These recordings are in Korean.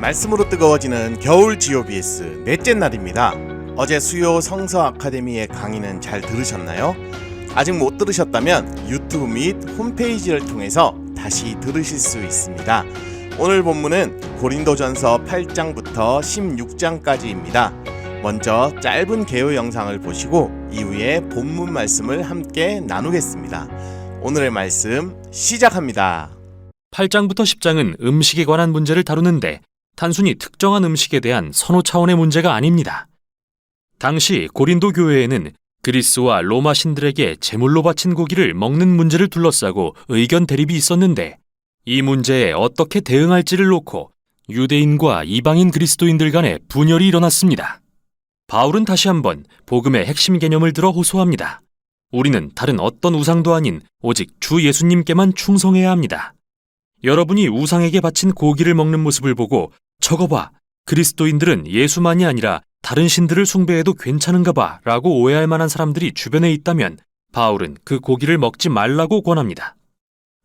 말씀으로 뜨거워지는 겨울 GOBS 넷째 날입니다. 어제 수요 성서 아카데미의 강의는 잘 들으셨나요? 아직 못 들으셨다면 유튜브 및 홈페이지를 통해서 다시 들으실 수 있습니다. 오늘 본문은 고린도전서 8장부터 16장까지입니다. 먼저 짧은 개요 영상을 보시고 이후에 본문 말씀을 함께 나누겠습니다. 오늘의 말씀 시작합니다. 8장부터 10장은 음식에 관한 문제를 다루는데 단순히 특정한 음식에 대한 선호 차원의 문제가 아닙니다. 당시 고린도 교회에는 그리스와 로마 신들에게 제물로 바친 고기를 먹는 문제를 둘러싸고 의견 대립이 있었는데 이 문제에 어떻게 대응할지를 놓고 유대인과 이방인 그리스도인들 간의 분열이 일어났습니다. 바울은 다시 한번 복음의 핵심 개념을 들어 호소합니다. 우리는 다른 어떤 우상도 아닌 오직 주 예수님께만 충성해야 합니다. 여러분이 우상에게 바친 고기를 먹는 모습을 보고 저거 봐, 그리스도인들은 예수만이 아니라 다른 신들을 숭배해도 괜찮은가 봐 라고 오해할 만한 사람들이 주변에 있다면 바울은 그 고기를 먹지 말라고 권합니다.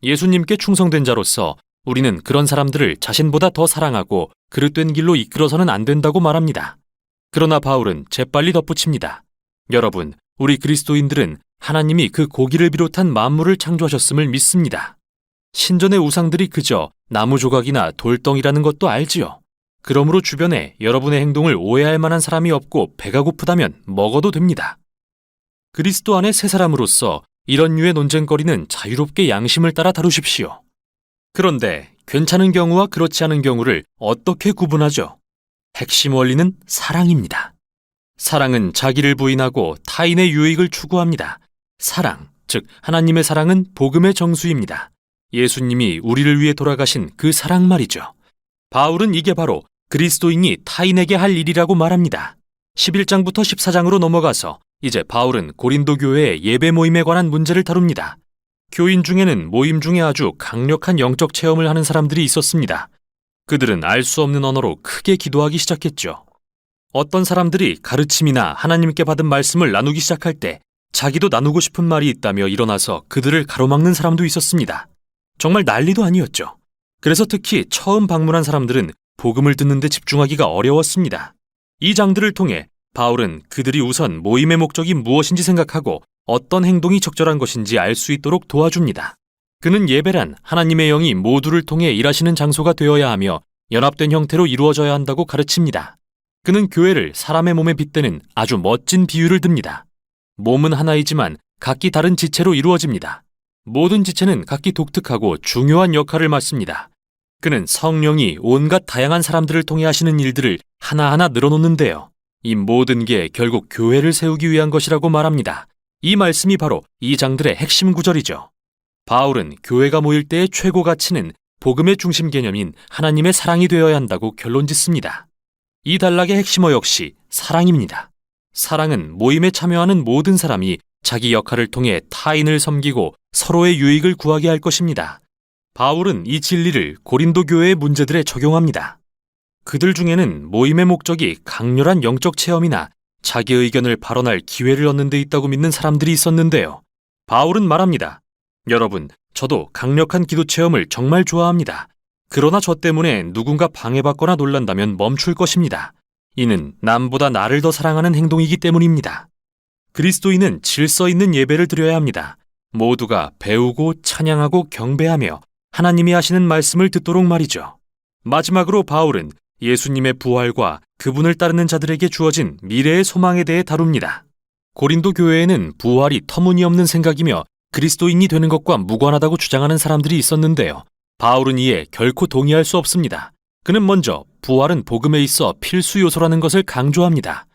예수님께 충성된 자로서 우리는 그런 사람들을 자신보다 더 사랑하고 그릇된 길로 이끌어서는 안 된다고 말합니다. 그러나 바울은 재빨리 덧붙입니다. 여러분, 우리 그리스도인들은 하나님이 그 고기를 비롯한 만물을 창조하셨음을 믿습니다. 신전의 우상들이 그저 나무 조각이나 돌덩이라는 것도 알지요. 그러므로 주변에 여러분의 행동을 오해할 만한 사람이 없고 배가 고프다면 먹어도 됩니다. 그리스도 안의 새 사람으로서 이런 류의 논쟁거리는 자유롭게 양심을 따라 다루십시오. 그런데 괜찮은 경우와 그렇지 않은 경우를 어떻게 구분하죠? 핵심 원리는 사랑입니다. 사랑은 자기를 부인하고 타인의 유익을 추구합니다. 사랑, 즉 하나님의 사랑은 복음의 정수입니다. 예수님이 우리를 위해 돌아가신 그 사랑 말이죠. 바울은 이게 바로 그리스도인이 타인에게 할 일이라고 말합니다. 11장부터 14장으로 넘어가서 이제 바울은 고린도 교회의 예배 모임에 관한 문제를 다룹니다. 교인 중에는 모임 중에 아주 강력한 영적 체험을 하는 사람들이 있었습니다. 그들은 알 수 없는 언어로 크게 기도하기 시작했죠. 어떤 사람들이 가르침이나 하나님께 받은 말씀을 나누기 시작할 때 자기도 나누고 싶은 말이 있다며 일어나서 그들을 가로막는 사람도 있었습니다. 정말 난리도 아니었죠. 그래서 특히 처음 방문한 사람들은 복음을 듣는 데 집중하기가 어려웠습니다. 이 장들을 통해 바울은 그들이 우선 모임의 목적이 무엇인지 생각하고 어떤 행동이 적절한 것인지 알 수 있도록 도와줍니다. 그는 예배란 하나님의 영이 모두를 통해 일하시는 장소가 되어야 하며 연합된 형태로 이루어져야 한다고 가르칩니다. 그는 교회를 사람의 몸에 빗대는 아주 멋진 비유를 듭니다. 몸은 하나이지만 각기 다른 지체로 이루어집니다. 모든 지체는 각기 독특하고 중요한 역할을 맡습니다. 그는 성령이 온갖 다양한 사람들을 통해 하시는 일들을 하나하나 늘어놓는데요. 이 모든 게 결국 교회를 세우기 위한 것이라고 말합니다. 이 말씀이 바로 이 장들의 핵심 구절이죠. 바울은 교회가 모일 때의 최고 가치는 복음의 중심 개념인 하나님의 사랑이 되어야 한다고 결론짓습니다. 이 단락의 핵심어 역시 사랑입니다. 사랑은 모임에 참여하는 모든 사람이 자기 역할을 통해 타인을 섬기고 서로의 유익을 구하게 할 것입니다. 바울은 이 진리를 고린도 교회의 문제들에 적용합니다. 그들 중에는 모임의 목적이 강렬한 영적 체험이나 자기 의견을 발언할 기회를 얻는 데 있다고 믿는 사람들이 있었는데요. 바울은 말합니다. 여러분, 저도 강력한 기도 체험을 정말 좋아합니다. 그러나 저 때문에 누군가 방해받거나 놀란다면 멈출 것입니다. 이는 남보다 나를 더 사랑하는 행동이기 때문입니다. 그리스도인은 질서 있는 예배를 드려야 합니다. 모두가 배우고 찬양하고 경배하며 하나님이 하시는 말씀을 듣도록 말이죠. 마지막으로 바울은 예수님의 부활과 그분을 따르는 자들에게 주어진 미래의 소망에 대해 다룹니다. 고린도 교회에는 부활이 터무니없는 생각이며 그리스도인이 되는 것과 무관하다고 주장하는 사람들이 있었는데요. 바울은 이에 결코 동의할 수 없습니다. 그는 먼저 부활은 복음에 있어 필수 요소라는 것을 강조합니다.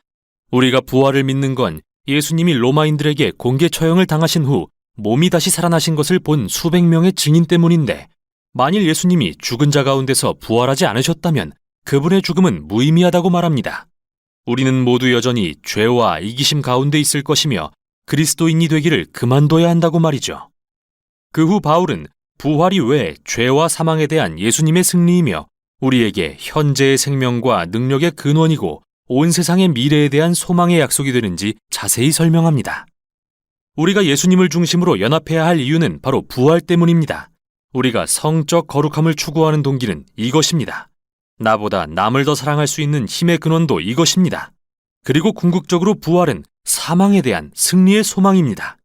우리가 부활을 믿는 건 예수님이 로마인들에게 공개 처형을 당하신 후 몸이 다시 살아나신 것을 본 수백 명의 증인 때문인데 만일 예수님이 죽은 자 가운데서 부활하지 않으셨다면 그분의 죽음은 무의미하다고 말합니다. 우리는 모두 여전히 죄와 이기심 가운데 있을 것이며 그리스도인이 되기를 그만둬야 한다고 말이죠. 그 후 바울은 부활이 왜 죄와 사망에 대한 예수님의 승리이며 우리에게 현재의 생명과 능력의 근원이고 온 세상의 미래에 대한 소망의 약속이 되는지 자세히 설명합니다. 우리가 예수님을 중심으로 연합해야 할 이유는 바로 부활 때문입니다. 우리가 성적 거룩함을 추구하는 동기는 이것입니다. 나보다 남을 더 사랑할 수 있는 힘의 근원도 이것입니다. 그리고 궁극적으로 부활은 사망에 대한 승리의 소망입니다.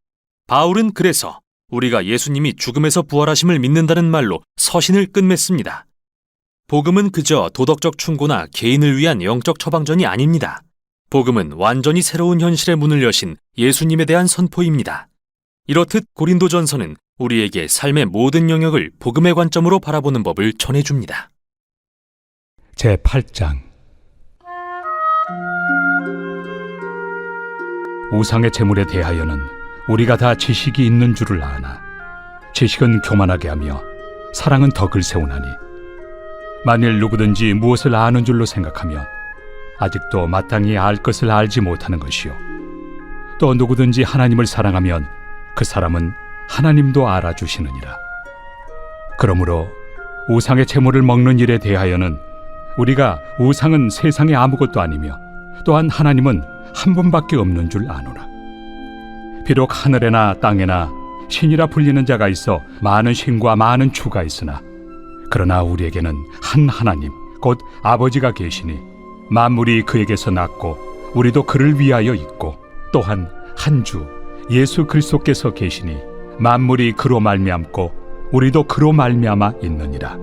바울은 그래서 우리가 예수님이 죽음에서 부활하심을 믿는다는 말로 서신을 끝맺습니다. 복음은 그저 도덕적 충고나 개인을 위한 영적 처방전이 아닙니다. 복음은 완전히 새로운 현실의 문을 여신 예수님에 대한 선포입니다. 이렇듯 고린도전서는 우리에게 삶의 모든 영역을 복음의 관점으로 바라보는 법을 전해줍니다. 제8장 우상의 제물에 대하여는 우리가 다 지식이 있는 줄을 아나 지식은 교만하게 하며 사랑은 덕을 세우나니 만일 누구든지 무엇을 아는 줄로 생각하면 아직도 마땅히 알 것을 알지 못하는 것이요 또 누구든지 하나님을 사랑하면 그 사람은 하나님도 알아주시느니라. 그러므로 우상의 제물을 먹는 일에 대하여는 우리가 우상은 세상에 아무것도 아니며 또한 하나님은 한 분밖에 없는 줄 아노라. 비록 하늘에나 땅에나 신이라 불리는 자가 있어 많은 신과 많은 주가 있으나 그러나 우리에게는 한 하나님 곧 아버지가 계시니 만물이 그에게서 났고 우리도 그를 위하여 있고 또한 한 주 예수 그리스도께서 계시니 만물이 그로 말미암고 우리도 그로 말미암아 있느니라.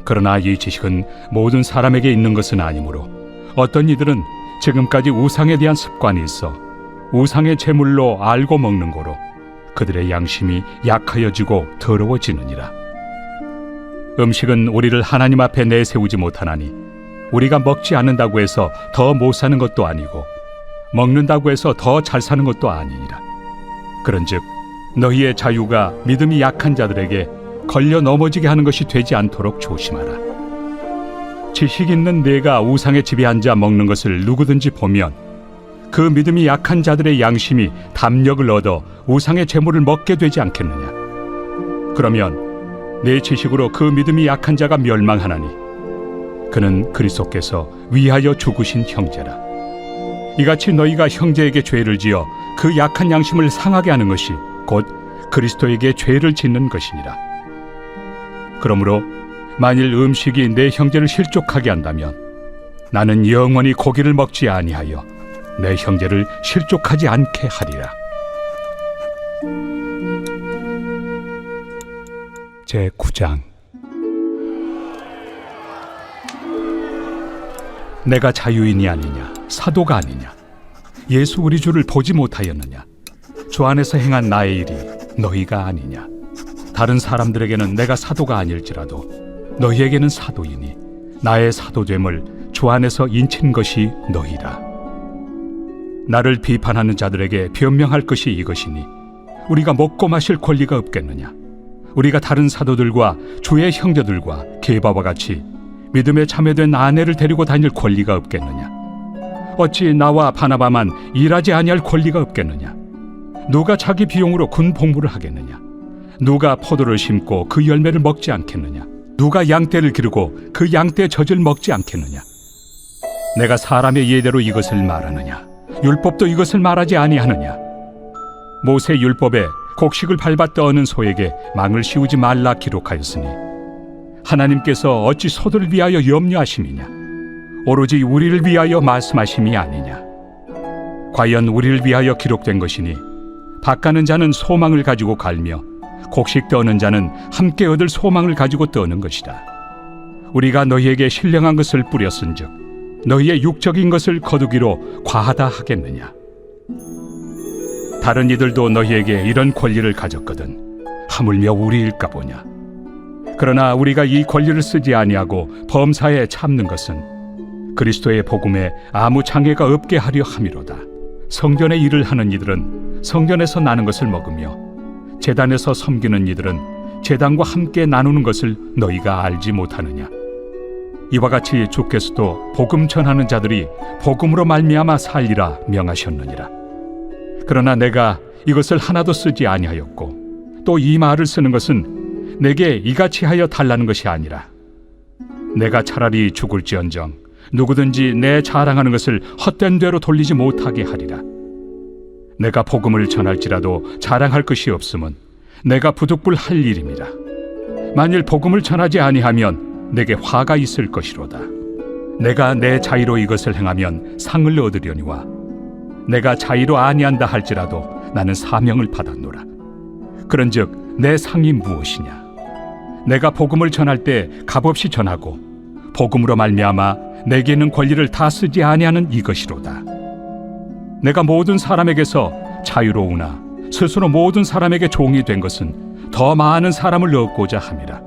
그러나 이 지식은 모든 사람에게 있는 것은 아니므로 어떤 이들은 지금까지 우상에 대한 습관이 있어 우상의 제물로 알고 먹는 거로 그들의 양심이 약하여지고 더러워지느니라. 음식은 우리를 하나님 앞에 내세우지 못하나니 우리가 먹지 않는다고 해서 더 못 사는 것도 아니고 먹는다고 해서 더 잘 사는 것도 아니니라. 그런즉 너희의 자유가 믿음이 약한 자들에게 걸려 넘어지게 하는 것이 되지 않도록 조심하라. 지식 있는 내가 우상의 집에 앉아 먹는 것을 누구든지 보면 그 믿음이 약한 자들의 양심이 담력을 얻어 우상의 제물을 먹게 되지 않겠느냐. 그러면 내 지식으로 그 믿음이 약한 자가 멸망하나니 그는 그리스도께서 위하여 죽으신 형제라. 이같이 너희가 형제에게 죄를 지어 그 약한 양심을 상하게 하는 것이 곧 그리스도에게 죄를 짓는 것이니라. 그러므로 만일 음식이 내 형제를 실족하게 한다면 나는 영원히 고기를 먹지 아니하여 내 형제를 실족하지 않게 하리라. 제9장 내가 자유인이 아니냐 사도가 아니냐 예수 우리 주를 보지 못하였느냐 주 안에서 행한 나의 일이 너희가 아니냐. 다른 사람들에게는 내가 사도가 아닐지라도 너희에게는 사도이니 나의 사도됨을 주 안에서 인친 것이 너희라. 나를 비판하는 자들에게 변명할 것이 이것이니 우리가 먹고 마실 권리가 없겠느냐. 우리가 다른 사도들과 주의 형제들과 게바와 같이 믿음에 참여된 아내를 데리고 다닐 권리가 없겠느냐. 어찌 나와 바나바만 일하지 아니할 권리가 없겠느냐. 누가 자기 비용으로 군 복무를 하겠느냐. 누가 포도를 심고 그 열매를 먹지 않겠느냐. 누가 양떼를 기르고 그 양떼 젖을 먹지 않겠느냐. 내가 사람의 예대로 이것을 말하느냐. 율법도 이것을 말하지 아니하느냐. 모세 율법에 곡식을 밟아 떠는 소에게 망을 씌우지 말라 기록하였으니 하나님께서 어찌 소들을 위하여 염려하심이냐. 오로지 우리를 위하여 말씀하심이 아니냐. 과연 우리를 위하여 기록된 것이니 밭가는 자는 소망을 가지고 갈며 곡식 떠는 자는 함께 얻을 소망을 가지고 떠는 것이다. 우리가 너희에게 신령한 것을 뿌렸은즉 너희의 육적인 것을 거두기로 과하다 하겠느냐. 다른 이들도 너희에게 이런 권리를 가졌거든 하물며 우리일까 보냐. 그러나 우리가 이 권리를 쓰지 아니하고 범사에 참는 것은 그리스도의 복음에 아무 장애가 없게 하려 함이로다. 성전의 일을 하는 이들은 성전에서 나는 것을 먹으며 제단에서 섬기는 이들은 제단과 함께 나누는 것을 너희가 알지 못하느냐. 이와 같이 주께서도 복음 전하는 자들이 복음으로 말미암아 살리라 명하셨느니라. 그러나 내가 이것을 하나도 쓰지 아니하였고 또 이 말을 쓰는 것은 내게 이같이 하여 달라는 것이 아니라 내가 차라리 죽을지언정 누구든지 내 자랑하는 것을 헛된 대로 돌리지 못하게 하리라. 내가 복음을 전할지라도 자랑할 것이 없음은 내가 부득불 할 일입니다. 만일 복음을 전하지 아니하면 내게 화가 있을 것이로다. 내가 내 자의로 이것을 행하면 상을 얻으려니와 내가 자의로 아니한다 할지라도 나는 사명을 받았노라. 그런즉 내 상이 무엇이냐? 내가 복음을 전할 때 값없이 전하고 복음으로 말미암아 내게 있는 권리를 다 쓰지 아니하는 이것이로다. 내가 모든 사람에게서 자유로우나 스스로 모든 사람에게 종이 된 것은 더 많은 사람을 얻고자 함이라.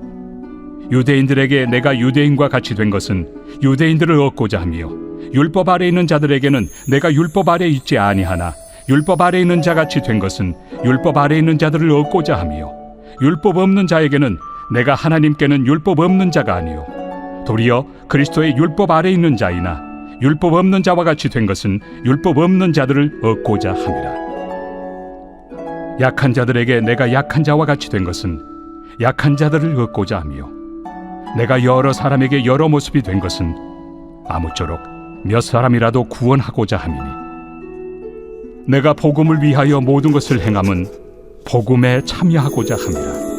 유대인들에게 내가 유대인과 같이 된 것은 유대인들을 얻고자 하며 율법 아래 있는 자들에게는 내가 율법 아래 있지 아니하나 율법 아래 있는 자같이 된 것은 율법 아래 있는 자들을 얻고자 하며 율법 없는 자에게는 내가 하나님께는 율법 없는 자가 아니요 도리어 그리스도의 율법 아래 있는 자이나 율법 없는 자와 같이 된 것은 율법 없는 자들을 얻고자 함이라. 약한 자들에게 내가 약한 자와 같이 된 것은 약한 자들을 얻고자 하며 내가 여러 사람에게 여러 모습이 된 것은 아무쪼록 몇 사람이라도 구원하고자 함이니 내가 복음을 위하여 모든 것을 행함은 복음에 참여하고자 함이라.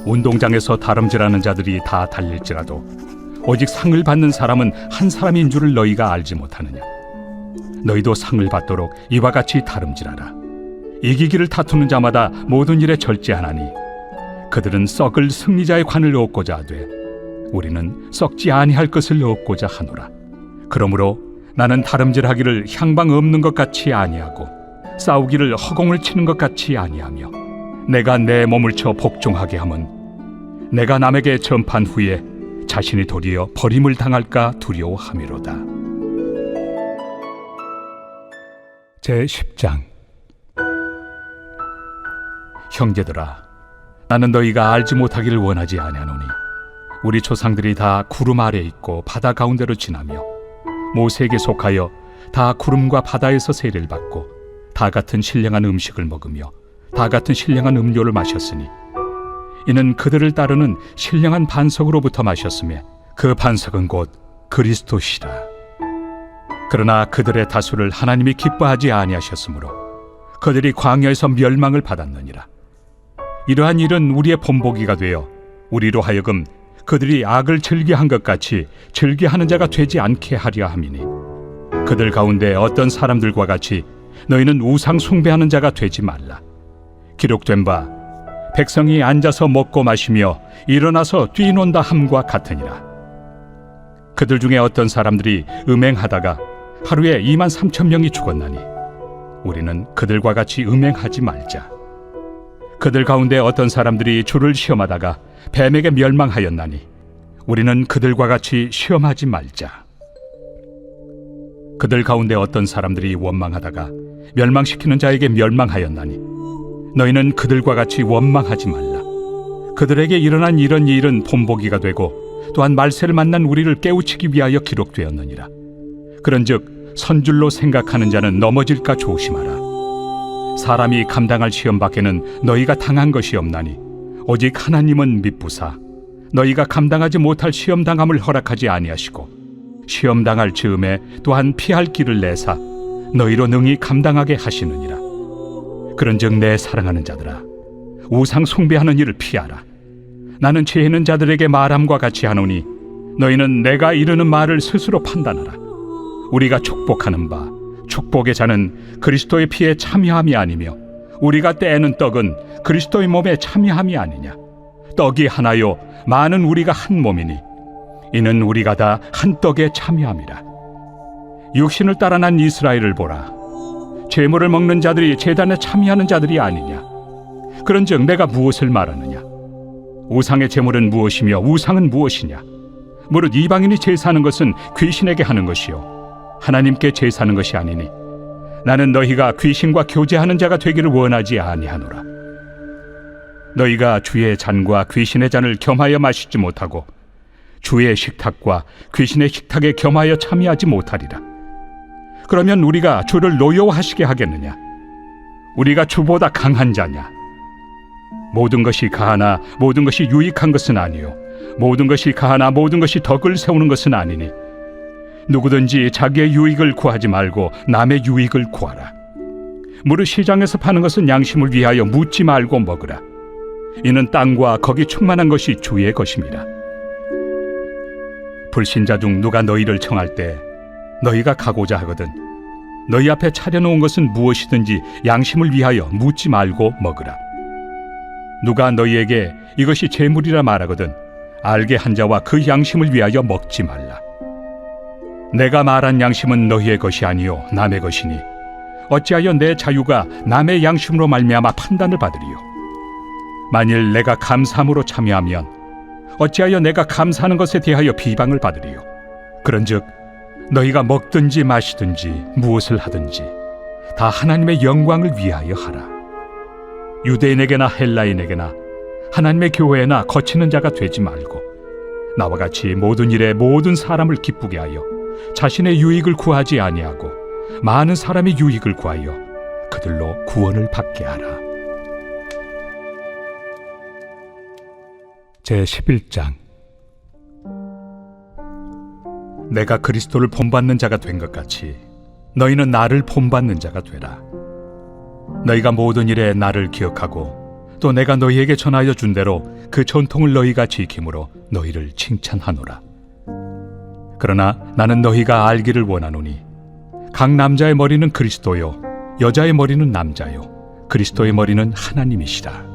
운동장에서 다름질하는 자들이 다 달릴지라도 오직 상을 받는 사람은 한 사람인 줄을 너희가 알지 못하느냐? 너희도 상을 받도록 이와 같이 다름질하라. 이기기를 다투는 자마다 모든 일에 절제하나니 그들은 썩을 승리자의 관을 얻고자 하되 우리는 썩지 아니할 것을 얻고자 하노라. 그러므로 나는 다름질하기를 향방 없는 것 같이 아니하고 싸우기를 허공을 치는 것 같이 아니하며 내가 내 몸을 쳐 복종하게 함은 내가 남에게 전판 후에 자신이 도리어 버림을 당할까 두려워함이로다. 제10장. 형제들아, 나는 너희가 알지 못하기를 원하지 아니하노니 우리 조상들이 다 구름 아래 있고 바다 가운데로 지나며 모세에게 속하여 다 구름과 바다에서 세례를 받고 다 같은 신령한 음식을 먹으며 다 같은 신령한 음료를 마셨으니 이는 그들을 따르는 신령한 반석으로부터 마셨으며 그 반석은 곧 그리스도시라. 그러나 그들의 다수를 하나님이 기뻐하지 아니하셨으므로 그들이 광야에서 멸망을 받았느니라. 이러한 일은 우리의 본보기가 되어 우리로 하여금 그들이 악을 즐겨한 것 같이 즐겨하는 자가 되지 않게 하려 함이니 그들 가운데 어떤 사람들과 같이 너희는 우상 숭배하는 자가 되지 말라. 기록된 바 백성이 앉아서 먹고 마시며 일어나서 뛰논다 함과 같으니라. 그들 중에 어떤 사람들이 음행하다가 하루에 23,000명이 죽었나니 우리는 그들과 같이 음행하지 말자. 그들 가운데 어떤 사람들이 주를 시험하다가 뱀에게 멸망하였나니 우리는 그들과 같이 시험하지 말자. 그들 가운데 어떤 사람들이 원망하다가 멸망시키는 자에게 멸망하였나니 너희는 그들과 같이 원망하지 말라. 그들에게 일어난 이런 일은 본보기가 되고 또한 말세를 만난 우리를 깨우치기 위하여 기록되었느니라. 그런즉 선줄로 생각하는 자는 넘어질까 조심하라. 사람이 감당할 시험 밖에는 너희가 당한 것이 없나니 오직 하나님은 미쁘사 너희가 감당하지 못할 시험 당함을 허락하지 아니하시고 시험 당할 즈음에 또한 피할 길을 내사 너희로 능히 감당하게 하시느니라. 그런즉 내 사랑하는 자들아, 우상 숭배하는 일을 피하라. 나는 죄 있는 자들에게 말함과 같이 하노니 너희는 내가 이르는 말을 스스로 판단하라. 우리가 축복하는 바 축복의 자는 그리스도의 피에 참여함이 아니며 우리가 떼는 떡은 그리스도의 몸에 참여함이 아니냐. 떡이 하나요 많은 우리가 한 몸이니 이는 우리가 다 한 떡에 참여함이라. 육신을 따라 난 이스라엘을 보라. 제물을 먹는 자들이 제단에 참여하는 자들이 아니냐. 그런즉 내가 무엇을 말하느냐. 우상의 제물은 무엇이며 우상은 무엇이냐. 무릇 이방인이 제사하는 것은 귀신에게 하는 것이요 하나님께 제사하는 것이 아니니 나는 너희가 귀신과 교제하는 자가 되기를 원하지 아니하노라. 너희가 주의 잔과 귀신의 잔을 겸하여 마시지 못하고 주의 식탁과 귀신의 식탁에 겸하여 참여하지 못하리라. 그러면 우리가 주를 노여워하시게 하겠느냐. 우리가 주보다 강한 자냐. 모든 것이 가하나 모든 것이 유익한 것은 아니요 모든 것이 가하나 모든 것이 덕을 세우는 것은 아니니 누구든지 자기의 유익을 구하지 말고 남의 유익을 구하라. 무릇 시장에서 파는 것은 양심을 위하여 묻지 말고 먹으라. 이는 땅과 거기 충만한 것이 주의 것입니다. 불신자 중 누가 너희를 청할 때 너희가 가고자 하거든 너희 앞에 차려놓은 것은 무엇이든지 양심을 위하여 묻지 말고 먹으라. 누가 너희에게 이것이 제물이라 말하거든 알게 한 자와 그 양심을 위하여 먹지 말라. 내가 말한 양심은 너희의 것이 아니요 남의 것이니 어찌하여 내 자유가 남의 양심으로 말미암아 판단을 받으리요. 만일 내가 감사함으로 참여하면 어찌하여 내가 감사하는 것에 대하여 비방을 받으리요. 그런즉 너희가 먹든지 마시든지 무엇을 하든지 다 하나님의 영광을 위하여 하라. 유대인에게나 헬라인에게나 하나님의 교회나 거치는 자가 되지 말고 나와 같이 모든 일에 모든 사람을 기쁘게 하여 자신의 유익을 구하지 아니하고 많은 사람의 유익을 구하여 그들로 구원을 받게 하라. 제11장. 내가 그리스도를 본받는 자가 된 것 같이 너희는 나를 본받는 자가 되라. 너희가 모든 일에 나를 기억하고 또 내가 너희에게 전하여 준 대로 그 전통을 너희가 지킴으로 너희를 칭찬하노라. 그러나 나는 너희가 알기를 원하노니 각 남자의 머리는 그리스도요 여자의 머리는 남자요 그리스도의 머리는 하나님이시라.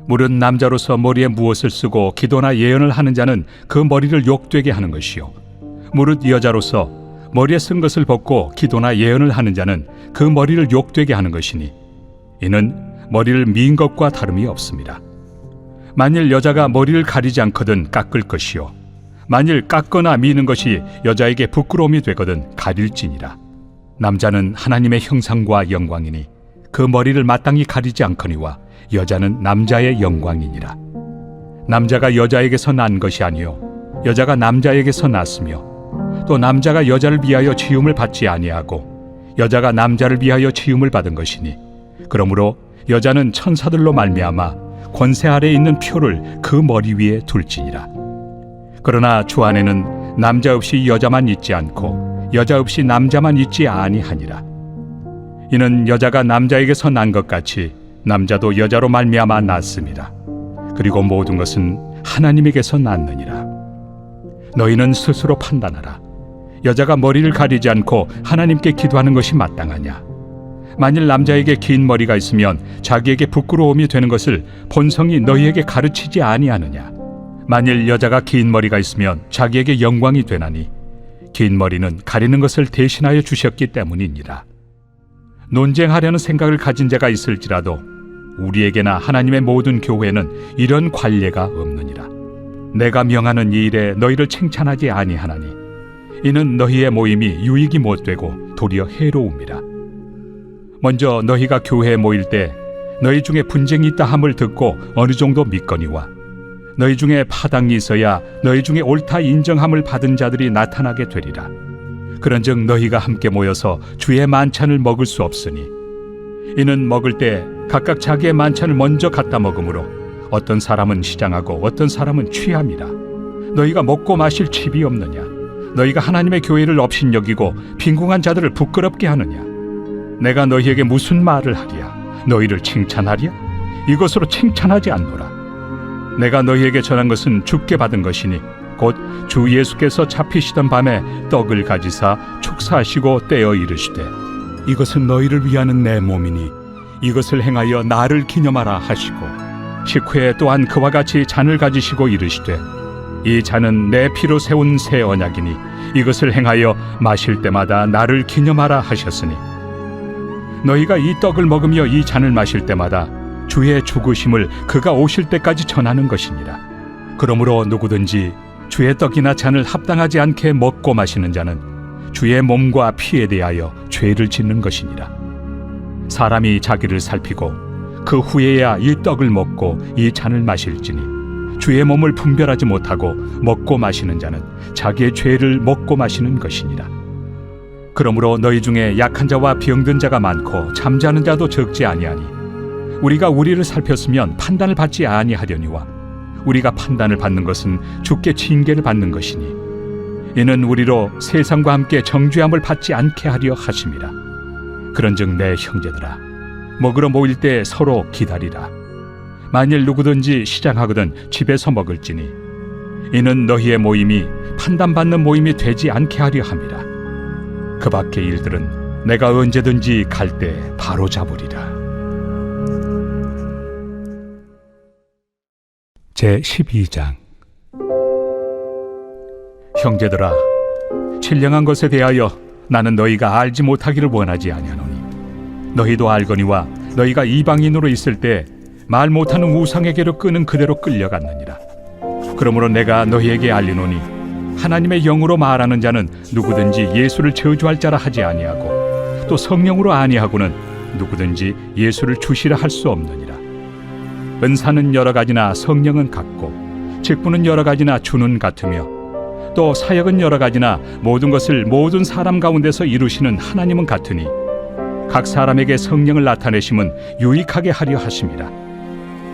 무릇 남자로서 머리에 무엇을 쓰고 기도나 예언을 하는 자는 그 머리를 욕되게 하는 것이요 무릇 여자로서 머리에 쓴 것을 벗고 기도나 예언을 하는 자는 그 머리를 욕되게 하는 것이니 이는 머리를 민 것과 다름이 없습니다. 만일 여자가 머리를 가리지 않거든 깎을 것이요 만일 깎거나 미는 것이 여자에게 부끄러움이 되거든 가릴지니라. 남자는 하나님의 형상과 영광이니 그 머리를 마땅히 가리지 않거니와 여자는 남자의 영광이니라. 남자가 여자에게서 난 것이 아니요 여자가 남자에게서 났으며 또 남자가 여자를 위하여 지음을 받지 아니하고 여자가 남자를 위하여 지음을 받은 것이니 그러므로 여자는 천사들로 말미암아 권세 아래에 있는 표를 그 머리 위에 둘지니라. 그러나 주 안에는 남자 없이 여자만 있지 않고 여자 없이 남자만 있지 아니하니라. 이는 여자가 남자에게서 난 것 같이 남자도 여자로 말미암아 났습니다. 그리고 모든 것은 하나님에게서 났느니라. 너희는 스스로 판단하라. 여자가 머리를 가리지 않고 하나님께 기도하는 것이 마땅하냐? 만일 남자에게 긴 머리가 있으면 자기에게 부끄러움이 되는 것을 본성이 너희에게 가르치지 아니하느냐? 만일 여자가 긴 머리가 있으면 자기에게 영광이 되나니 긴 머리는 가리는 것을 대신하여 주셨기 때문이니라. 논쟁하려는 생각을 가진 자가 있을지라도 우리에게나 하나님의 모든 교회는 이런 관례가 없느니라. 내가 명하는 이 일에 너희를 칭찬하지 아니하나니 이는 너희의 모임이 유익이 못되고 도리어 해로움이라. 먼저 너희가 교회에 모일 때 너희 중에 분쟁이 있다 함을 듣고 어느 정도 믿거니와 너희 중에 파당이 있어야 너희 중에 옳다 인정함을 받은 자들이 나타나게 되리라. 그런즉 너희가 함께 모여서 주의 만찬을 먹을 수 없으니 이는 먹을 때 각각 자기의 만찬을 먼저 갖다 먹으므로 어떤 사람은 시장하고 어떤 사람은 취함이라. 너희가 먹고 마실 칩이 없느냐? 너희가 하나님의 교회를 업신여기고 빈궁한 자들을 부끄럽게 하느냐? 내가 너희에게 무슨 말을 하랴? 너희를 칭찬하랴? 이것으로 칭찬하지 않노라. 내가 너희에게 전한 것은 주께 받은 것이니 곧 주 예수께서 잡히시던 밤에 떡을 가지사 축사하시고 떼어 이르시되 이것은 너희를 위하는 내 몸이니 이것을 행하여 나를 기념하라 하시고 식후에 또한 그와 같이 잔을 가지시고 이르시되 이 잔은 내 피로 세운 새 언약이니 이것을 행하여 마실 때마다 나를 기념하라 하셨으니 너희가 이 떡을 먹으며 이 잔을 마실 때마다 주의 죽으심을 그가 오실 때까지 전하는 것이니라. 그러므로 누구든지 주의 떡이나 잔을 합당하지 않게 먹고 마시는 자는 주의 몸과 피에 대하여 죄를 짓는 것이니라. 사람이 자기를 살피고 그 후에야 이 떡을 먹고 이 잔을 마실지니 주의 몸을 분별하지 못하고 먹고 마시는 자는 자기의 죄를 먹고 마시는 것이니라. 그러므로 너희 중에 약한 자와 병든 자가 많고 잠자는 자도 적지 아니하니 우리가 우리를 살폈으면 판단을 받지 아니하려니와 우리가 판단을 받는 것은 주께 징계를 받는 것이니 이는 우리로 세상과 함께 정죄함을 받지 않게 하려 하심이라. 그런즉 내 형제들아 먹으러 모일 때 서로 기다리라. 만일 누구든지 시장하거든 집에서 먹을지니 이는 너희의 모임이 판단받는 모임이 되지 않게 하려 함이라. 그 밖의 일들은 내가 언제든지 갈 때 바로 잡으리라. 제12장. 형제들아, 신령한 것에 대하여 나는 너희가 알지 못하기를 원하지 아니하노니 너희도 알거니와 너희가 이방인으로 있을 때 말 못하는 우상에게로 끄는 그대로 끌려갔느니라. 그러므로 내가 너희에게 알리노니 하나님의 영으로 말하는 자는 누구든지 예수를 저주할 자라 하지 아니하고 또 성령으로 아니하고는 누구든지 예수를 주시라 할 수 없느니라. 은사는 여러 가지나 성령은 같고 직분은 여러 가지나 주는 같으며 또 사역은 여러 가지나 모든 것을 모든 사람 가운데서 이루시는 하나님은 같으니 각 사람에게 성령을 나타내심은 유익하게 하려 하심이라.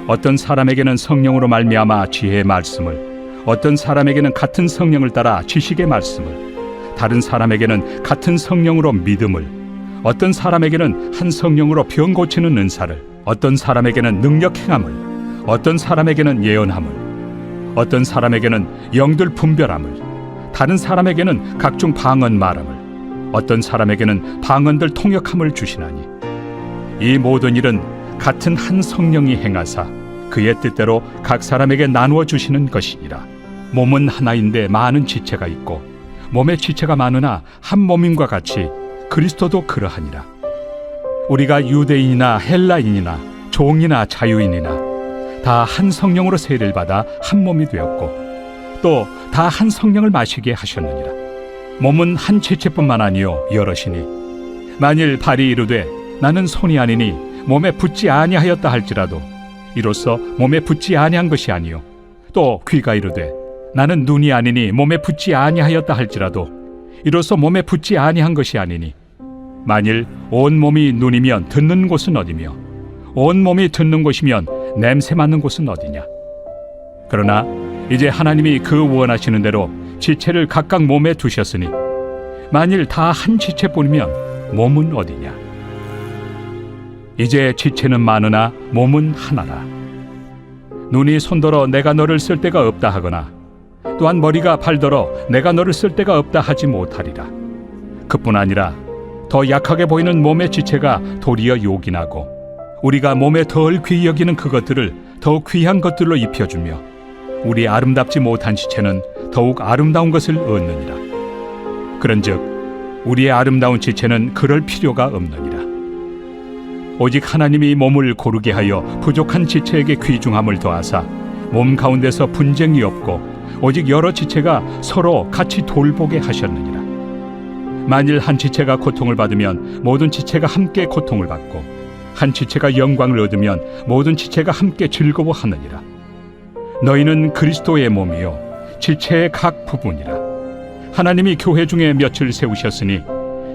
어떤 사람에게는 성령으로 말미암아 지혜의 말씀을, 어떤 사람에게는 같은 성령을 따라 지식의 말씀을, 다른 사람에게는 같은 성령으로 믿음을, 어떤 사람에게는 한 성령으로 병 고치는 은사를, 어떤 사람에게는 능력 행함을, 어떤 사람에게는 예언함을, 어떤 사람에게는 영들 분별함을, 다른 사람에게는 각종 방언 말함을, 어떤 사람에게는 방언들 통역함을 주시나니 이 모든 일은 같은 한 성령이 행하사 그의 뜻대로 각 사람에게 나누어 주시는 것이니라. 몸은 하나인데 많은 지체가 있고 몸의 지체가 많으나 한 몸임과 같이 그리스도도 그러하니라. 우리가 유대인이나 헬라인이나 종이나 자유인이나 다 한 성령으로 세례를 받아 한 몸이 되었고 또 다 한 성령을 마시게 하셨느니라. 몸은 한 지체뿐만 아니요 여럿이니 만일 발이 이르되 나는 손이 아니니 몸에 붙지 아니하였다 할지라도 이로써 몸에 붙지 아니한 것이 아니요 또 귀가 이르되 나는 눈이 아니니 몸에 붙지 아니하였다 할지라도 이로써 몸에 붙지 아니한 것이 아니니 만일 온 몸이 눈이면 듣는 곳은 어디며 온 몸이 듣는 곳이면 냄새 맡는 곳은 어디냐. 그러나 이제 하나님이 그 원하시는 대로 지체를 각각 몸에 두셨으니 만일 다 한 지체뿐이면 몸은 어디냐. 이제 지체는 많으나 몸은 하나라. 눈이 손더러 내가 너를 쓸 데가 없다 하거나 또한 머리가 발더러 내가 너를 쓸 데가 없다 하지 못하리라. 그뿐 아니라 더 약하게 보이는 몸의 지체가 도리어 요긴하고 우리가 몸에 덜 귀히 여기는 그것들을 더욱 귀한 것들로 입혀주며 우리 아름답지 못한 지체는 더욱 아름다운 것을 얻느니라. 그런즉 우리의 아름다운 지체는 그럴 필요가 없느니라. 오직 하나님이 몸을 고르게 하여 부족한 지체에게 귀중함을 더하사 몸 가운데서 분쟁이 없고 오직 여러 지체가 서로 같이 돌보게 하셨느니라. 만일 한 지체가 고통을 받으면 모든 지체가 함께 고통을 받고 한 지체가 영광을 얻으면 모든 지체가 함께 즐거워하느니라. 너희는 그리스도의 몸이요 지체의 각 부분이라. 하나님이 교회 중에 몇을 세우셨으니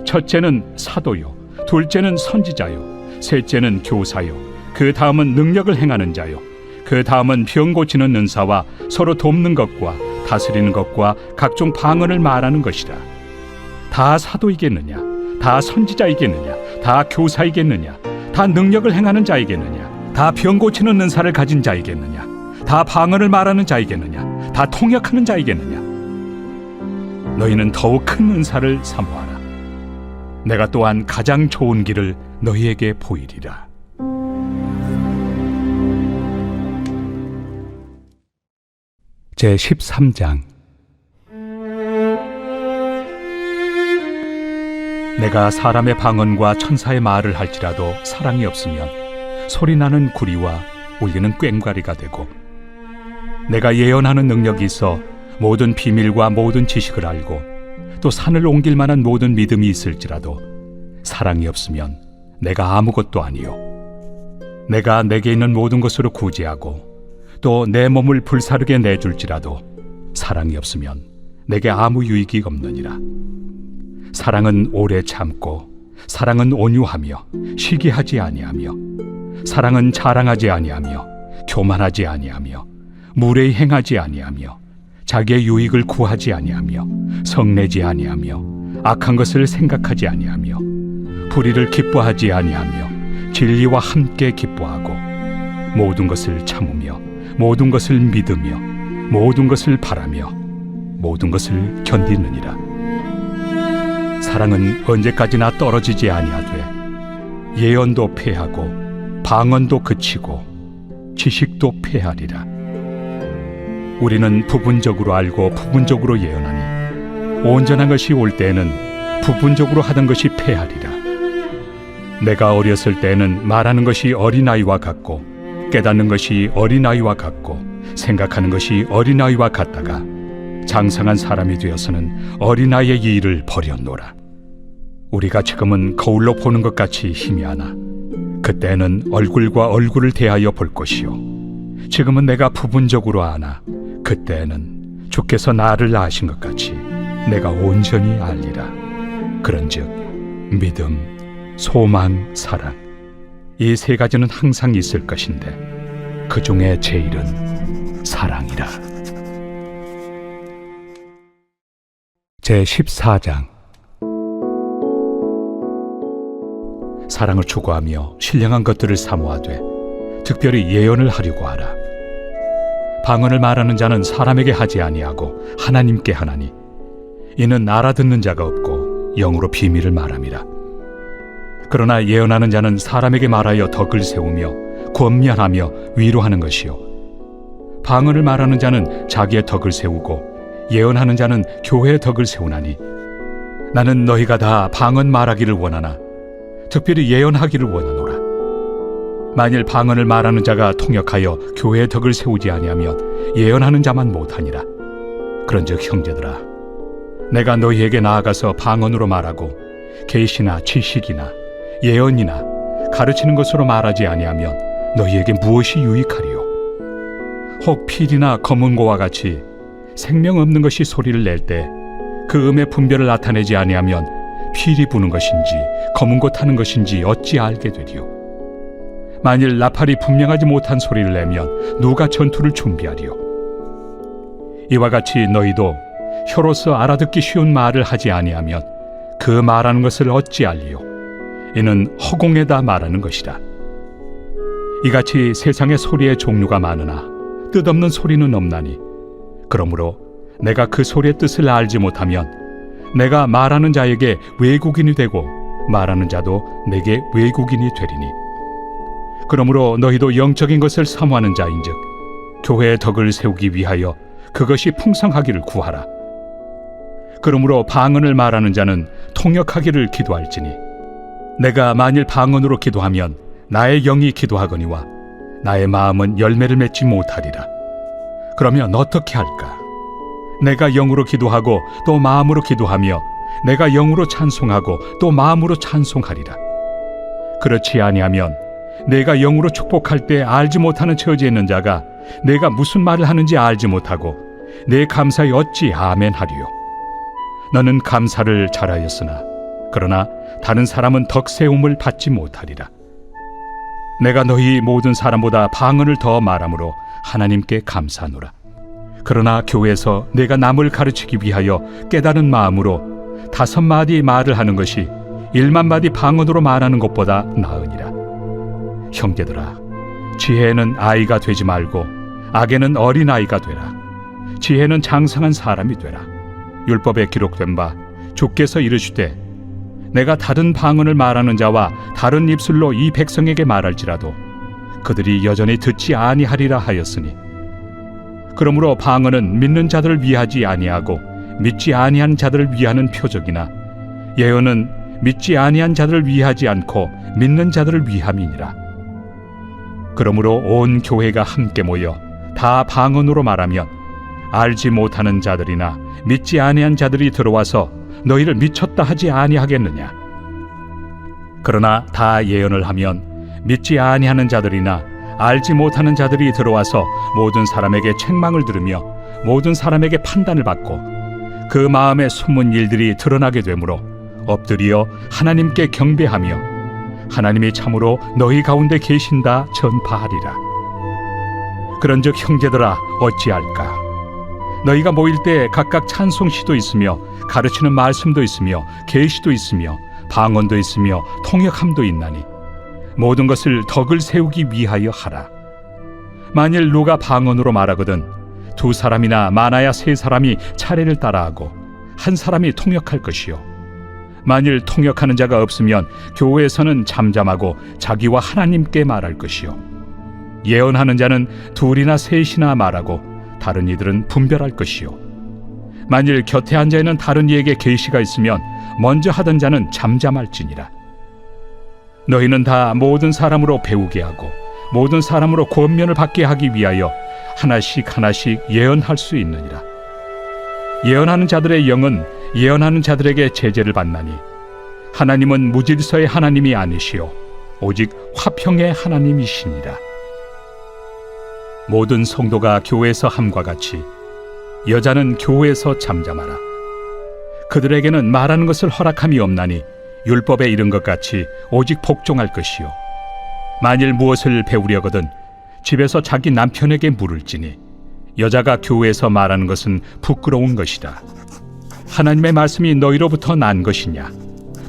첫째는 사도요 둘째는 선지자요 셋째는 교사요 그 다음은 능력을 행하는 자요 그 다음은 병 고치는 은사와 서로 돕는 것과 다스리는 것과 각종 방언을 말하는 것이라. 다 사도이겠느냐 다 선지자이겠느냐 다 교사이겠느냐 다 능력을 행하는 자이겠느냐 다 병 고치는 은사를 가진 자이겠느냐 다 방언을 말하는 자이겠느냐 다 통역하는 자이겠느냐. 너희는 더욱 큰 은사를 사모하라. 내가 또한 가장 좋은 길을 너희에게 보이리라. 제13장. 내가 사람의 방언과 천사의 말을 할지라도 사랑이 없으면 소리나는 구리와 울리는 꽹과리가 되고 내가 예언하는 능력이 있어 모든 비밀과 모든 지식을 알고 또 산을 옮길 만한 모든 믿음이 있을지라도 사랑이 없으면 내가 아무것도 아니요 내가 내게 있는 모든 것으로 구제하고 또 내 몸을 불사르게 내줄지라도 사랑이 없으면 내게 아무 유익이 없느니라. 사랑은 오래 참고 사랑은 온유하며 시기하지 아니하며 사랑은 자랑하지 아니하며 교만하지 아니하며 무례히 행하지 아니하며 자기의 유익을 구하지 아니하며 성내지 아니하며 악한 것을 생각하지 아니하며 불의를 기뻐하지 아니하며 진리와 함께 기뻐하고 모든 것을 참으며 모든 것을 믿으며 모든 것을 바라며 모든 것을 견디느니라. 사랑은 언제까지나 떨어지지 아니하되 예언도 패하고 방언도 그치고 지식도 패하리라. 우리는 부분적으로 알고 부분적으로 예언하니 온전한 것이 올 때에는 부분적으로 하던 것이 패하리라. 내가 어렸을 때에는 말하는 것이 어린아이와 같고 깨닫는 것이 어린아이와 같고 생각하는 것이 어린아이와 같다가 장성한 사람이 되어서는 어린아이의 일을 버렸노라. 우리가 지금은 거울로 보는 것 같이 희미하나 그때는 얼굴과 얼굴을 대하여 볼 것이요 지금은 내가 부분적으로 아나 그때는 주께서 나를 아신 것 같이 내가 온전히 알리라. 그런즉 믿음, 소망, 사랑 이 세 가지는 항상 있을 것인데 그 중에 제일은 사랑이라. 제14장. 사랑을 추구하며 신령한 것들을 사모하되 특별히 예언을 하려고 하라. 방언을 말하는 자는 사람에게 하지 아니하고 하나님께 하나니 이는 알아듣는 자가 없고 영으로 비밀을 말함이라. 그러나 예언하는 자는 사람에게 말하여 덕을 세우며 권면하며 위로하는 것이요 방언을 말하는 자는 자기의 덕을 세우고 예언하는 자는 교회의 덕을 세우나니 나는 너희가 다 방언 말하기를 원하나 특별히 예언하기를 원하노라. 만일 방언을 말하는 자가 통역하여 교회의 덕을 세우지 아니하면 예언하는 자만 못하니라. 그런즉 형제들아, 내가 너희에게 나아가서 방언으로 말하고 계시나 지식이나 예언이나 가르치는 것으로 말하지 아니하면 너희에게 무엇이 유익하리요? 혹 필이나 검은고와 같이 생명 없는 것이 소리를 낼 때 그 음의 분별을 나타내지 아니하면 필이 부는 것인지 검은고 타는 것인지 어찌 알게 되리요? 만일 나팔이 분명하지 못한 소리를 내면 누가 전투를 준비하리요? 이와 같이 너희도 혀로서 알아듣기 쉬운 말을 하지 아니하면 그 말하는 것을 어찌 알리요? 이는 허공에다 말하는 것이라. 이같이 세상의 소리의 종류가 많으나 뜻없는 소리는 없나니 그러므로 내가 그 소리의 뜻을 알지 못하면 내가 말하는 자에게 외국인이 되고 말하는 자도 내게 외국인이 되리니 그러므로 너희도 영적인 것을 사모하는 자인즉 교회의 덕을 세우기 위하여 그것이 풍성하기를 구하라. 그러므로 방언을 말하는 자는 통역하기를 기도할지니 내가 만일 방언으로 기도하면 나의 영이 기도하거니와 나의 마음은 열매를 맺지 못하리라. 그러면 어떻게 할까? 내가 영으로 기도하고 또 마음으로 기도하며 내가 영으로 찬송하고 또 마음으로 찬송하리라. 그렇지 아니하면 내가 영으로 축복할 때 알지 못하는 처지에 있는 자가 내가 무슨 말을 하는지 알지 못하고 내 감사에 어찌 아멘 하리요? 너는 감사를 잘하였으나 그러나 다른 사람은 덕세움을 받지 못하리라. 내가 너희 모든 사람보다 방언을 더 말함으로 하나님께 감사하노라. 그러나 교회에서 내가 남을 가르치기 위하여 깨달은 마음으로 5마디 말을 하는 것이 1만마디 방언으로 말하는 것보다 나으니라. 형제들아, 지혜는 아이가 되지 말고 악에는 어린아이가 되라. 지혜는 장성한 사람이 되라. 율법에 기록된 바 주께서 이르시되 내가 다른 방언을 말하는 자와 다른 입술로 이 백성에게 말할지라도 그들이 여전히 듣지 아니하리라 하였으니 그러므로 방언은 믿는 자들을 위하지 아니하고 믿지 아니한 자들을 위하는 표적이나 예언은 믿지 아니한 자들을 위하지 않고 믿는 자들을 위함이니라. 그러므로 온 교회가 함께 모여 다 방언으로 말하면 알지 못하는 자들이나 믿지 아니한 자들이 들어와서 너희를 미쳤다 하지 아니하겠느냐? 그러나 다 예언을 하면 믿지 아니하는 자들이나 알지 못하는 자들이 들어와서 모든 사람에게 책망을 들으며 모든 사람에게 판단을 받고 그 마음에 숨은 일들이 드러나게 되므로 엎드려 하나님께 경배하며 하나님이 참으로 너희 가운데 계신다 전파하리라. 그런즉 형제들아 어찌할까? 너희가 모일 때 각각 찬송시도 있으며 가르치는 말씀도 있으며 계시도 있으며 방언도 있으며 통역함도 있나니 모든 것을 덕을 세우기 위하여 하라. 만일 누가 방언으로 말하거든 두 사람이나 많아야 세 사람이 차례를 따라하고 한 사람이 통역할 것이요 만일 통역하는 자가 없으면 교회에서는 잠잠하고 자기와 하나님께 말할 것이요 예언하는 자는 둘이나 셋이나 말하고 다른 이들은 분별할 것이요 만일 곁에 앉아 있는 다른 이에게 계시가 있으면 먼저 하던 자는 잠잠할지니라. 너희는 다 모든 사람으로 배우게 하고 모든 사람으로 권면을 받게 하기 위하여 하나씩 하나씩 예언할 수 있느니라. 예언하는 자들의 영은 예언하는 자들에게 제재를 받나니 하나님은 무질서의 하나님이 아니시오 오직 화평의 하나님이시니라. 모든 성도가 교회에서 함과 같이 여자는 교회에서 잠잠하라. 그들에게는 말하는 것을 허락함이 없나니 율법에 이른 것 같이 오직 복종할 것이요 만일 무엇을 배우려거든 집에서 자기 남편에게 물을지니 여자가 교회에서 말하는 것은 부끄러운 것이다. 하나님의 말씀이 너희로부터 난 것이냐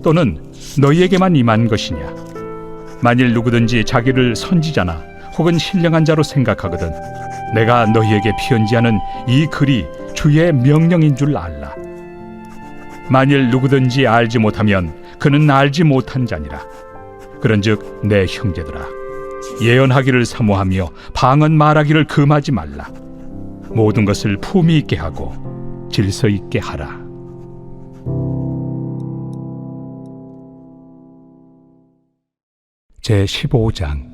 또는 너희에게만 임한 것이냐. 만일 누구든지 자기를 선지자나 혹은 신령한 자로 생각하거든 내가 너희에게 편지하는 이 글이 주의 명령인 줄 알라. 만일 누구든지 알지 못하면 그는 알지 못한 자니라. 그런즉 내 형제들아 예언하기를 사모하며 방언 말하기를 금하지 말라. 모든 것을 품위 있게 하고 질서 있게 하라. 제 15장.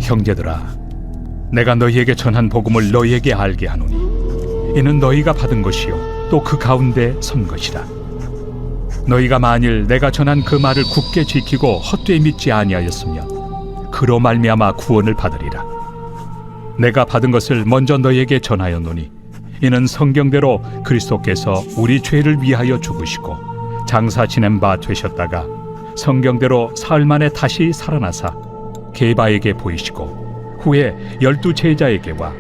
형제들아 내가 너희에게 전한 복음을 너희에게 알게 하노니 이는 너희가 받은 것이요 또 그 가운데 선 것이라. 너희가 만일 내가 전한 그 말을 굳게 지키고 헛되이 믿지 아니하였으면 그로 말미암아 구원을 받으리라. 내가 받은 것을 먼저 너희에게 전하였노니 이는 성경대로 그리스도께서 우리 죄를 위하여 죽으시고 장사 지낸 바 되셨다가 성경대로 사흘 만에 다시 살아나사 게바에게 보이시고 후에 12 제자에게와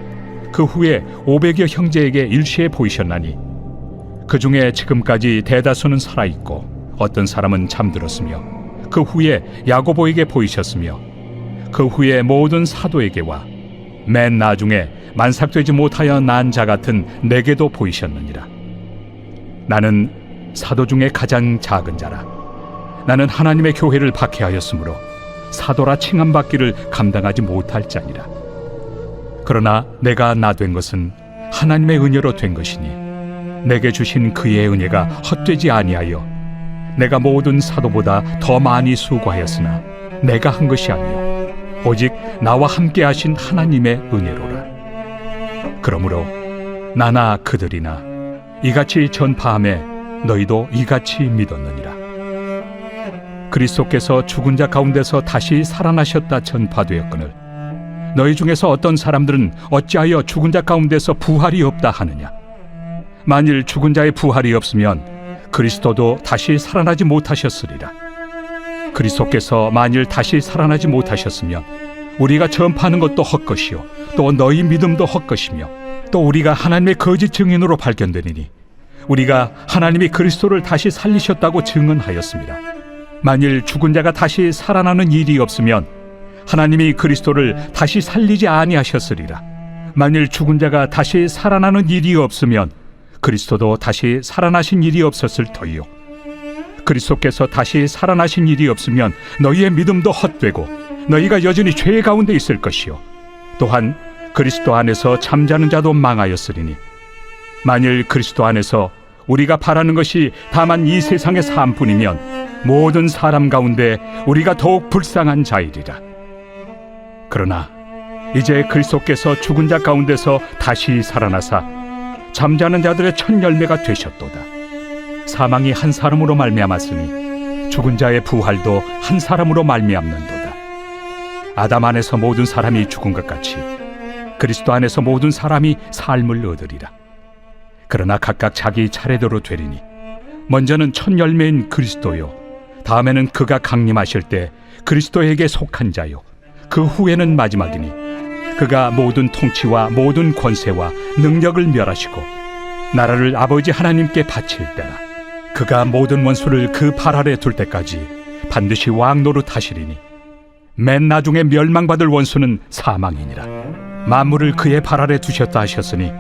그 후에 500여 형제에게 일시에 보이셨나니 그 중에 지금까지 대다수는 살아있고 어떤 사람은 잠들었으며 그 후에 야고보에게 보이셨으며 그 후에 모든 사도에게와 맨 나중에 만삭되지 못하여 난 자 같은 내게도 보이셨느니라. 나는 사도 중에 가장 작은 자라. 나는 하나님의 교회를 박해하였으므로 사도라 칭함받기를 감당하지 못할 자니라. 그러나 내가 나 된 것은 하나님의 은혜로 된 것이니 내게 주신 그의 은혜가 헛되지 아니하여 내가 모든 사도보다 더 많이 수고하였으나 내가 한 것이 아니요 오직 나와 함께 하신 하나님의 은혜로라. 그러므로 나나 그들이나 이같이 전파함에 너희도 이같이 믿었느니라. 그리스도께서 죽은 자 가운데서 다시 살아나셨다 전파되었거늘 너희 중에서 어떤 사람들은 어찌하여 죽은 자 가운데서 부활이 없다 하느냐. 만일 죽은 자의 부활이 없으면 그리스도도 다시 살아나지 못하셨으리라. 그리스도께서 만일 다시 살아나지 못하셨으면 우리가 전파하는 것도 헛것이요 또 너희 믿음도 헛것이며 또 우리가 하나님의 거짓 증인으로 발견되리니 우리가 하나님이 그리스도를 다시 살리셨다고 증언하였습니다. 만일 죽은 자가 다시 살아나는 일이 없으면 하나님이 그리스도를 다시 살리지 아니하셨으리라. 만일 죽은 자가 다시 살아나는 일이 없으면 그리스도도 다시 살아나신 일이 없었을 터이요 그리스도께서 다시 살아나신 일이 없으면 너희의 믿음도 헛되고 너희가 여전히 죄 가운데 있을 것이요 또한 그리스도 안에서 잠자는 자도 망하였으리니 만일 그리스도 안에서 우리가 바라는 것이 다만 이 세상의 삶뿐이면 모든 사람 가운데 우리가 더욱 불쌍한 자이리라. 그러나 이제 그리스도께서 죽은 자 가운데서 다시 살아나사 잠자는 자들의 첫 열매가 되셨도다. 사망이 한 사람으로 말미암았으니 죽은 자의 부활도 한 사람으로 말미암는도다. 아담 안에서 모든 사람이 죽은 것 같이 그리스도 안에서 모든 사람이 삶을 얻으리라. 그러나 각각 자기 차례대로 되리니 먼저는 첫 열매인 그리스도요 다음에는 그가 강림하실 때 그리스도에게 속한 자요 그 후에는 마지막이니 그가 모든 통치와 모든 권세와 능력을 멸하시고 나라를 아버지 하나님께 바칠 때라. 그가 모든 원수를 그 발 아래 둘 때까지 반드시 왕 노릇하시리니 맨 나중에 멸망받을 원수는 사망이니라. 만물을 그의 발 아래 두셨다 하셨으니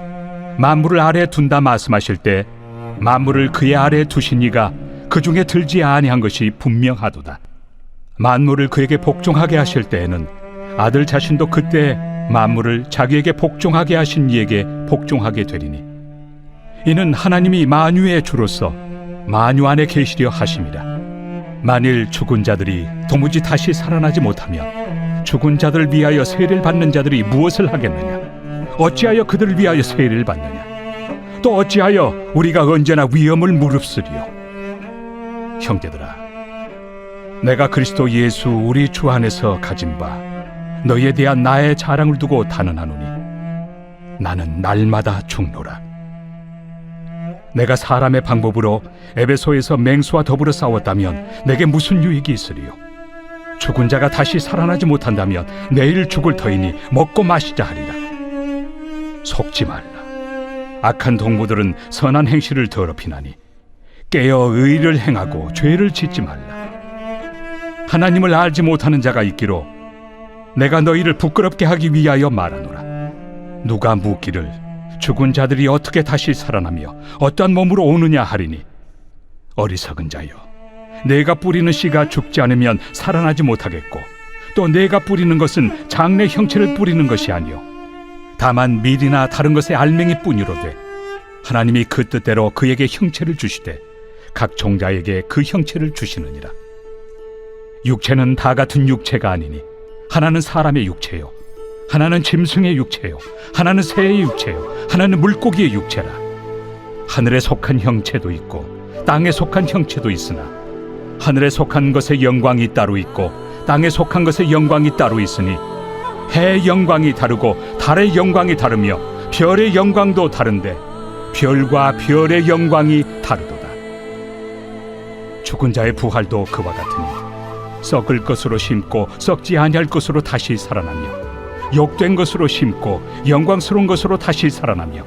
만물을 아래 둔다 말씀하실 때 만물을 그의 아래 두신 이가 그 중에 들지 아니한 것이 분명하도다. 만물을 그에게 복종하게 하실 때에는 아들 자신도 그때 만물을 자기에게 복종하게 하신 이에게 복종하게 되리니 이는 하나님이 만유의 주로서 만유 안에 계시려 하심이라. 만일 죽은 자들이 도무지 다시 살아나지 못하면 죽은 자들을 위하여 세례를 받는 자들이 무엇을 하겠느냐? 어찌하여 그들을 위하여 세례를 받느냐? 또 어찌하여 우리가 언제나 위험을 무릅쓰리요? 형제들아, 내가 그리스도 예수 우리 주 안에서 가진 바 너희에 대한 나의 자랑을 두고 단언하노니 나는 날마다 죽노라. 내가 사람의 방법으로 에베소에서 맹수와 더불어 싸웠다면 내게 무슨 유익이 있으리요? 죽은 자가 다시 살아나지 못한다면 내일 죽을 터이니 먹고 마시자 하리라. 속지 말라. 악한 동무들은 선한 행실을 더럽히나니 깨어 의를 행하고 죄를 짓지 말라. 하나님을 알지 못하는 자가 있기로 내가 너희를 부끄럽게 하기 위하여 말하노라. 누가 묻기를 죽은 자들이 어떻게 다시 살아나며 어떠한 몸으로 오느냐 하리니 어리석은 자여, 내가 뿌리는 씨가 죽지 않으면 살아나지 못하겠고 또 내가 뿌리는 것은 장래 형체를 뿌리는 것이 아니요 다만 밀이나 다른 것의 알맹이 뿐이로되 하나님이 그 뜻대로 그에게 형체를 주시되 각 종자에게 그 형체를 주시느니라. 육체는 다 같은 육체가 아니니 하나는 사람의 육체요 하나는 짐승의 육체요 하나는 새의 육체요 하나는 물고기의 육체라. 하늘에 속한 형체도 있고 땅에 속한 형체도 있으나 하늘에 속한 것의 영광이 따로 있고 땅에 속한 것의 영광이 따로 있으니 해의 영광이 다르고 달의 영광이 다르며 별의 영광도 다른데 별과 별의 영광이 다르도다. 죽은 자의 부활도 그와 같으니 썩을 것으로 심고 썩지 아니할 것으로 다시 살아나며 욕된 것으로 심고 영광스러운 것으로 다시 살아나며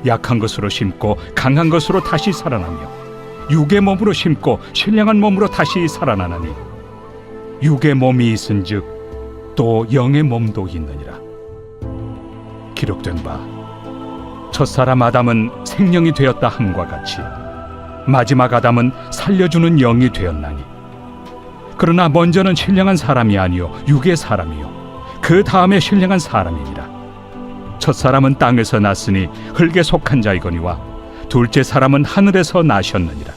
약한 것으로 심고 강한 것으로 다시 살아나며 육의 몸으로 심고 신령한 몸으로 다시 살아나나니 육의 몸이 있은즉 또 영의 몸도 있느니라. 기록된 바 첫사람 아담은 생명이 되었다 함과 같이 마지막 아담은 살려주는 영이 되었나니 그러나 먼저는 신령한 사람이 아니요 육의 사람이요 그 다음에 신령한 사람이니라. 첫사람은 땅에서 났으니 흙에 속한 자이거니와 둘째 사람은 하늘에서 나셨느니라.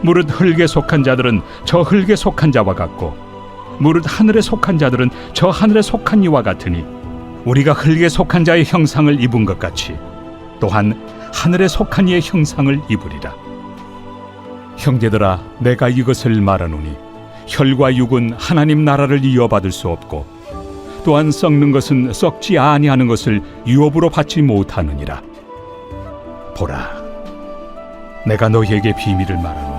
무릇 흙에 속한 자들은 저 흙에 속한 자와 같고 무릇 하늘에 속한 자들은 저 하늘에 속한 이와 같으니 우리가 흙에 속한 자의 형상을 입은 것 같이 또한 하늘에 속한 이의 형상을 입으리라. 형제들아, 내가 이것을 말하노니 혈과 육은 하나님 나라를 이어받을 수 없고 또한 썩는 것은 썩지 아니하는 것을 유업으로 받지 못하느니라. 보라, 내가 너희에게 비밀을 말하노니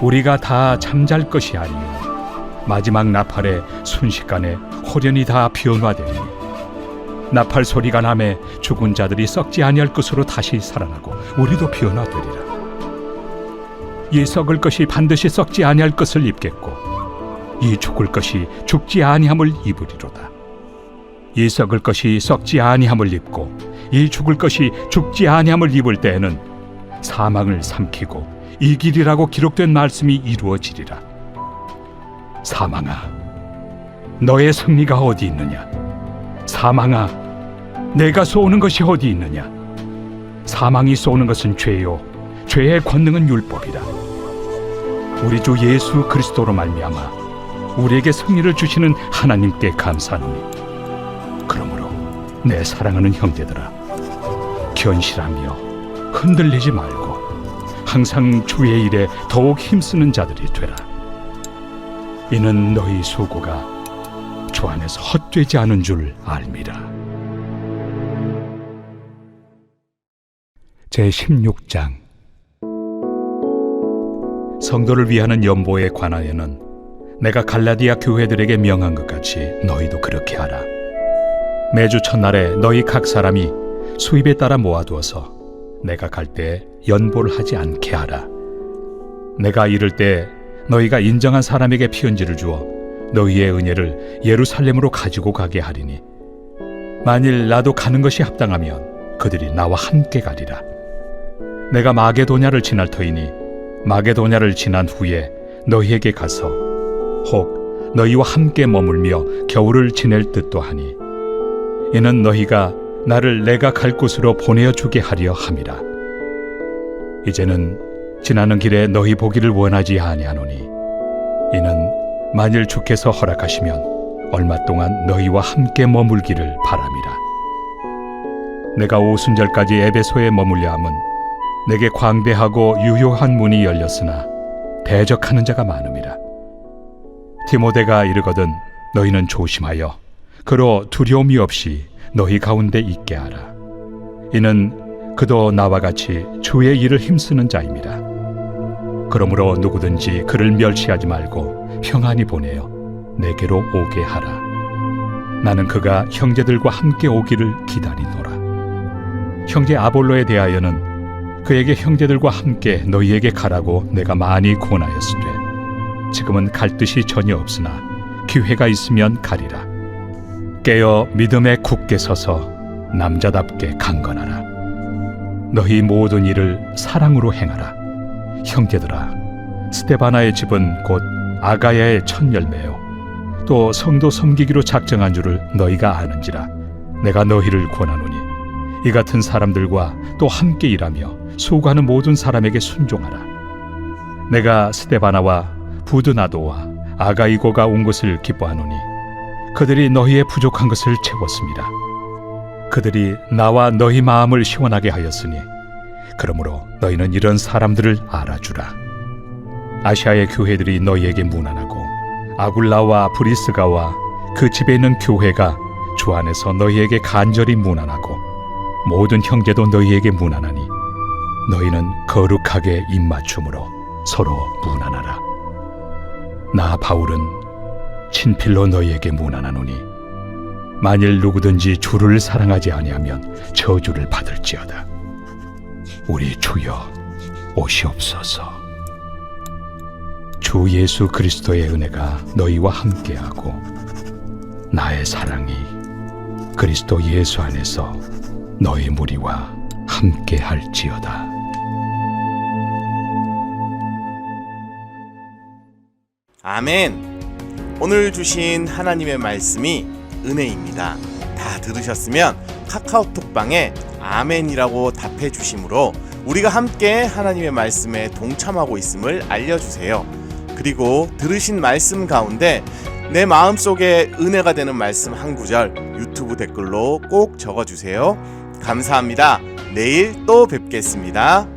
우리가 다 잠잘 것이 아니요 마지막 나팔에 순식간에 호련히 다 변화되니 나팔 소리가 나매 죽은 자들이 썩지 아니할 것으로 다시 살아나고 우리도 변화되리라. 이 썩을 것이 반드시 썩지 아니할 것을 입겠고 이 죽을 것이 죽지 아니함을 입으리로다. 이 썩을 것이 썩지 아니함을 입고 이 죽을 것이 죽지 아니함을 입을 때에는 사망을 삼키고 이 길이라고 기록된 말씀이 이루어지리라. 사망아, 너의 승리가 어디 있느냐? 사망아, 내가 쏘는 것이 어디 있느냐? 사망이 쏘는 것은 죄요 죄의 권능은 율법이라. 우리 주 예수 그리스도로 말미암아 우리에게 승리를 주시는 하나님께 감사하노니 그러므로 내 사랑하는 형제들아, 견실하며 흔들리지 말고 항상 주의 일에 더욱 힘쓰는 자들이 되라. 이는 너희 수고가 주 안에서 헛되지 않은 줄 알미라. 제16장. 성도를 위하는 연보에 관하여는 내가 갈라디아 교회들에게 명한 것 같이 너희도 그렇게 하라. 매주 첫날에 너희 각 사람이 수입에 따라 모아두어서 내가 갈 때 연보를 하지 않게 하라. 내가 이를 때 너희가 인정한 사람에게 피언지를 주어 너희의 은혜를 예루살렘으로 가지고 가게 하리니 만일 나도 가는 것이 합당하면 그들이 나와 함께 가리라. 내가 마게도냐를 지날 터이니 마게도냐를 지난 후에 너희에게 가서 혹 너희와 함께 머물며 겨울을 지낼 듯도 하니 이는 너희가 나를 내가 갈 곳으로 보내어주게 하려 함이라. 이제는 지나는 길에 너희 보기를 원하지 아니하노니 이는 만일 주께서 허락하시면 얼마 동안 너희와 함께 머물기를 바람이라. 내가 오순절까지 에베소에 머물려 함은 내게 광대하고 유효한 문이 열렸으나 대적하는 자가 많음이라. 디모데가 이르거든 너희는 조심하여 그로 두려움이 없이 너희 가운데 있게 하라. 이는 그도 나와 같이 주의 일을 힘쓰는 자임이라. 그러므로 누구든지 그를 멸시하지 말고 평안히 보내어 내게로 오게 하라. 나는 그가 형제들과 함께 오기를 기다리노라. 형제 아볼로에 대하여는 그에게 형제들과 함께 너희에게 가라고 내가 많이 권하였으되 지금은 갈 뜻이 전혀 없으나 기회가 있으면 가리라. 깨어 믿음에 굳게 서서 남자답게 강건하라. 너희 모든 일을 사랑으로 행하라. 형제들아, 스데바나의 집은 곧 아가야의 첫 열매요 또 성도 섬기기로 작정한 줄을 너희가 아는지라. 내가 너희를 권하노니 이 같은 사람들과 또 함께 일하며 수고하는 모든 사람에게 순종하라. 내가 스데바나와 부드나도와 아가이고가 온 것을 기뻐하노니 그들이 너희의 부족한 것을 채웠습니다. 그들이 나와 너희 마음을 시원하게 하였으니 그러므로 너희는 이런 사람들을 알아주라. 아시아의 교회들이 너희에게 문안하고 아굴라와 브리스가와 그 집에 있는 교회가 주 안에서 너희에게 간절히 문안하고 모든 형제도 너희에게 문안하니 너희는 거룩하게 입맞춤으로 서로 문안하라. 나 바울은 친필로 너희에게 문안하노니 만일 누구든지 주를 사랑하지 아니하면 저주를 받을지어다. 우리 주여 오시옵소서. 주 예수 그리스도의 은혜가 너희와 함께하고 나의 사랑이 그리스도 예수 안에서 너희 무리와 함께할지어다. 아멘. 오늘 주신 하나님의 말씀이 은혜입니다. 다 들으셨으면 카카오톡방에 아멘이라고 답해 주시므로 우리가 함께 하나님의 말씀에 동참하고 있음을 알려주세요. 그리고 들으신 말씀 가운데 내 마음속에 은혜가 되는 말씀 한 구절 유튜브 댓글로 꼭 적어주세요. 감사합니다. 내일 또 뵙겠습니다.